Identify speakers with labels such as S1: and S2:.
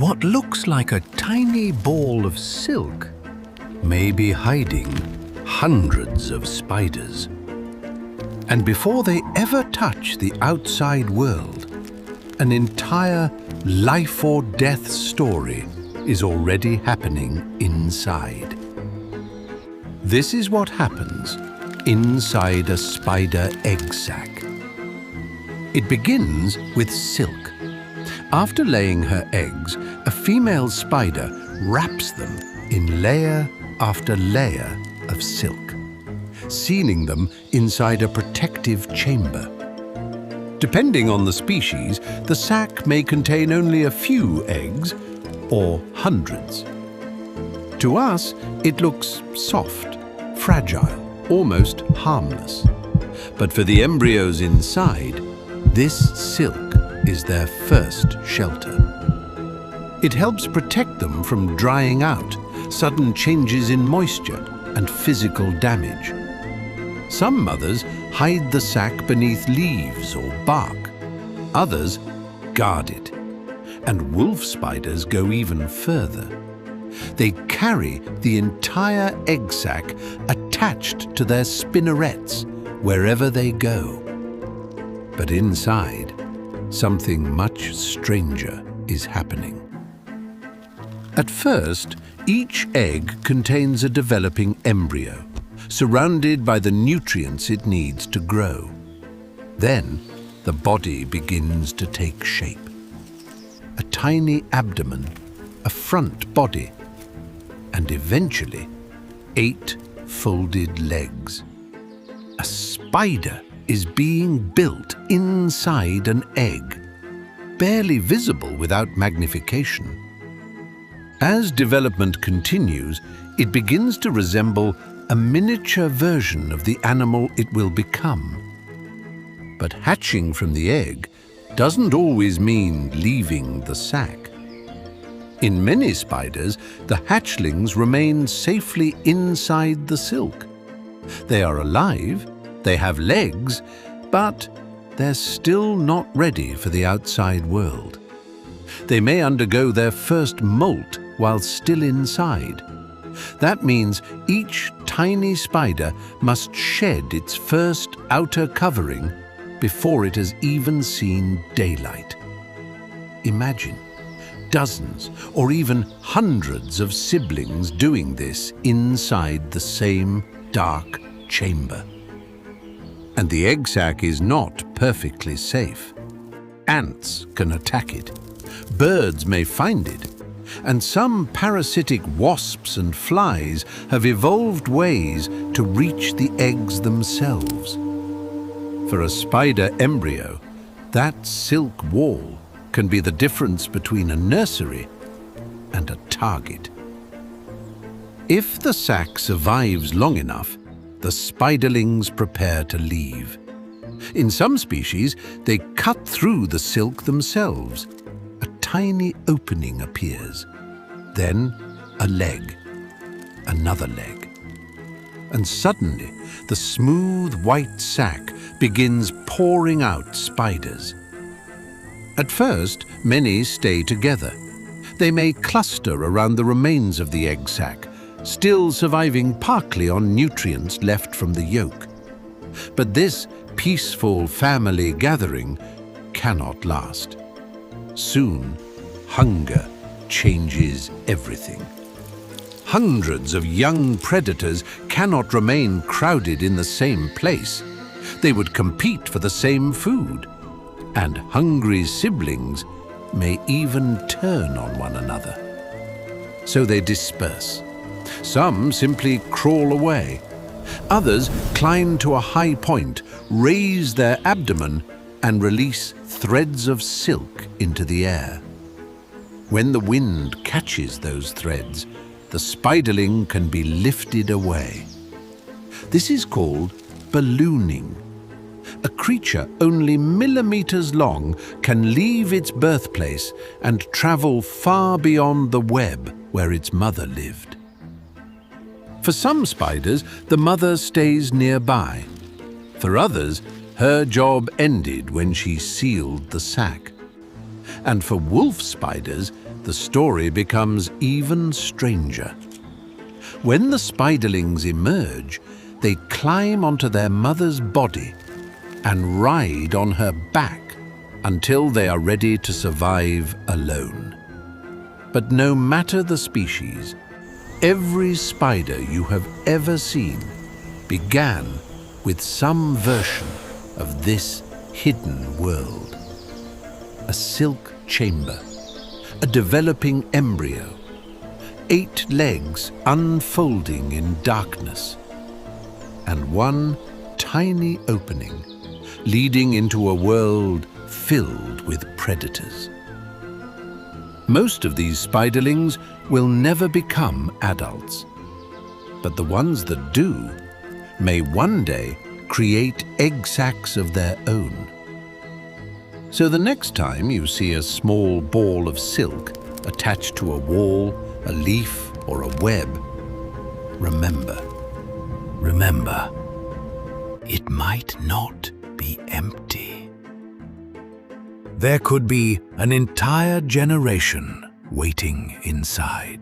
S1: What looks like a tiny ball of silk may be hiding hundreds of spiders. And before they ever touch the outside world, an entire life or death story is already happening inside. This is what happens inside a spider egg sac. It begins with silk. After laying her eggs, a female spider wraps them in layer after layer of silk, sealing them inside a protective chamber. Depending on the species, the sac may contain only a few eggs or hundreds. To us, it looks soft, fragile, almost harmless. But for the embryos inside, this silk is their first shelter. It helps protect them from drying out, sudden changes in moisture, and physical damage. Some mothers hide the sac beneath leaves or bark. Others guard it. And wolf spiders go even further. They carry the entire egg sac attached to their spinnerets wherever they go. But inside, something much stranger is happening. At first, each egg contains a developing embryo, surrounded by the nutrients it needs to grow. Then, the body begins to take shape. A tiny abdomen, a front body, and eventually, 8 folded legs. A spider is being built inside an egg, barely visible without magnification. As development continues, it begins to resemble a miniature version of the animal it will become. But hatching from the egg doesn't always mean leaving the sac. In many spiders, the hatchlings remain safely inside the silk. They are alive, they have legs, but they're still not ready for the outside world. They may undergo their first molt while still inside. That means each tiny spider must shed its first outer covering before it has even seen daylight. Imagine dozens or even hundreds of siblings doing this inside the same dark chamber. And the egg sac is not perfectly safe. Ants can attack it, birds may find it, and some parasitic wasps and flies have evolved ways to reach the eggs themselves. For a spider embryo, that silk wall can be the difference between a nursery and a target. If the sac survives long enough, the spiderlings prepare to leave. In some species, they cut through the silk themselves. A tiny opening appears. Then a leg, another leg. And suddenly, the smooth white sac begins pouring out spiders. At first, many stay together. They may cluster around the remains of the egg sac, still surviving partly on nutrients left from the yolk. But this peaceful family gathering cannot last. Soon, hunger changes everything. Hundreds of young predators cannot remain crowded in the same place. They would compete for the same food, and hungry siblings may even turn on one another. So they disperse. Some simply crawl away. Others climb to a high point, raise their abdomen, and release threads of silk into the air. When the wind catches those threads, the spiderling can be lifted away. This is called ballooning. A creature only millimeters long can leave its birthplace and travel far beyond the web where its mother lived. For some spiders, the mother stays nearby. For others, her job ended when she sealed the sac. And for wolf spiders, the story becomes even stranger. When the spiderlings emerge, they climb onto their mother's body and ride on her back until they are ready to survive alone. But no matter the species, every spider you have ever seen began with some version of this hidden world. A silk chamber, a developing embryo, 8 legs unfolding in darkness, and one tiny opening leading into a world filled with predators. Most of these spiderlings will never become adults, but the ones that do may one day create egg sacs of their own. So the next time you see a small ball of silk attached to a wall, a leaf, or a web, remember, it might not be empty. There could be an entire generation waiting inside.